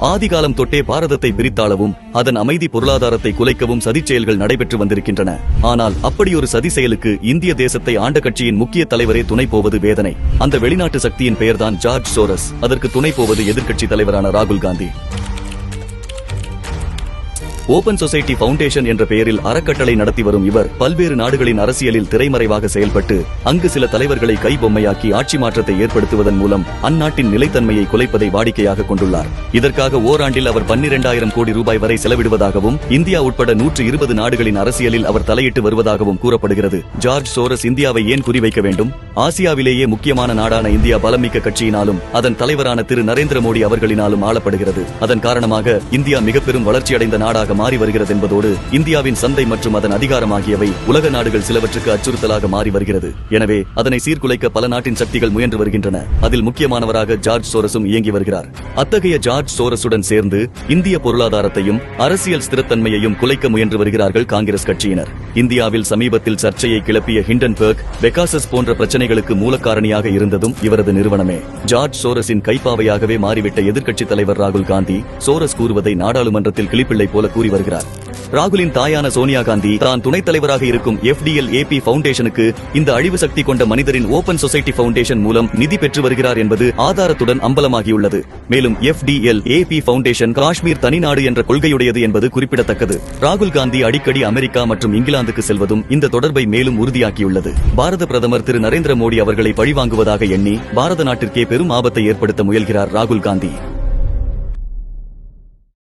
ஆதிகாலம் தொட்டே பாரதத்தை பிரித்தாளவும் அதன் அமைதி பொருளாதாரத்தை குலைக்கவும் சதிச் செயல்கள் நடைபெற்று வந்திருக்கின்றன. ஆனால் அப்படியொரு சதி செயலுக்கு இந்திய தேசத்தை ஆண்ட கட்சியின் முக்கிய தலைவரே துணை போவது வேதனை. அந்த வெளிநாட்டு சக்தியின் பெயர்தான் ஜார்ஜ் சோரஸ். அதற்கு துணை போவது எதிர்க்கட்சி தலைவரான ராகுல் காந்தி. ஓபன் சொசைட்டி பவுண்டேஷன் என்ற பெயரில் அறக்கட்டளை நடத்தி வரும் இவர் பல்வேறு நாடுகளின் அரசியலில் திரைமறைவாக செயல்பட்டு அங்கு சில தலைவர்களை கைபொம்மையாக்கி ஆட்சி மாற்றத்தை ஏற்படுத்துவதன் மூலம் அந்நாட்டின் நிலைத்தன்மையை குலைப்பதை வாடிக்கையாக கொண்டுள்ளார். இதற்காக ஓராண்டில் அவர் 12,000 கோடி ரூபாய் வரை செலவிடுவதாகவும் இந்தியா உட்பட 120 நாடுகளின் அரசியலில் அவர் தலையிட்டு வருவதாகவும் கூறப்படுகிறது. ஜார்ஜ் சோரஸ் இந்தியாவை ஏன் குறிவைக்க வேண்டும்? ஆசியாவிலேயே முக்கியமான நாடான இந்தியா பலமிக்க கட்சியினாலும் அதன் தலைவரான திரு நரேந்திர மோடி அவர்களினாலும் ஆளப்படுகிறது. அதன் காரணமாக இந்தியா மிக பெரும் வளர்ச்சியடைந்த நாடாக மாறி வருகிறது என்பதோடு இந்தியாவின் சந்தை மற்றும் அதன் அதிகாரம் ஆகியவை உலக நாடுகள் சிலவற்றுக்கு அச்சுறுத்தலாக மாறி வருகிறது. எனவே அதனை சீர்குலைக்க பல நாட்டின் சக்திகள் முயன்று வருகின்றன. அதில் முக்கியமானவராக ஜார்ஜ் சோரஸும் இயங்கி வருகிறார். அத்தகைய ஜார்ஜ் சோரஸுடன் சேர்ந்து இந்திய பொருளாதாரத்தையும் அரசியல் ஸ்திரத்தன்மையையும் குலைக்க முயன்று வருகிறார்கள் காங்கிரஸ் கட்சியினர். இந்தியாவில் சமீபத்தில் சர்ச்சையை கிளப்பிய ஹிண்டன்பர்க், பெகாசஸ் போன்ற பிரச்சனைகளுக்கு மூலக்காரணியாக இருந்ததும் இவரது நிறுவனமே. ஜார்ஜ் சோரஸின் கைப்பாவையாகவே மாறிவிட்ட எதிர்க்கட்சி தலைவர் ராகுல் காந்தி சோரஸ் கூறுவதை நாடாளுமன்றத்தில் கிளிப்பிள்ளை போல கூறி வருகிறார். ராகுலின் தாயான சோனியா காந்தி தான் துணைத் தலைவராக இருக்கும் FDLAP பவுண்டேஷனுக்கு இந்த அழிவு சக்தி கொண்ட மனிதரின் ஓபன் சொசைட்டி பவுண்டேஷன் மூலம் நிதி பெற்று வருகிறார் என்பது ஆதாரத்துடன் அம்பலமாகியுள்ளது. மேலும் FDLAP பவுண்டேஷன் காஷ்மீர் தனிநாடு என்ற கொள்கையுடையது என்பது குறிப்பிடத்தக்கது. ராகுல் காந்தி அடிக்கடி அமெரிக்கா மற்றும் இங்கிலாந்துக்கு செல்வதும் இந்த தொடர்பை மேலும் உறுதியாக்கியுள்ளது. பாரத பிரதமர் திரு நரேந்திர மோடி அவர்களை பழிவாங்குவதாக எண்ணி பாரத நாட்டிற்கே பெரும் ஆபத்தை ஏற்படுத்த முயல்கிறார் ராகுல் காந்தி.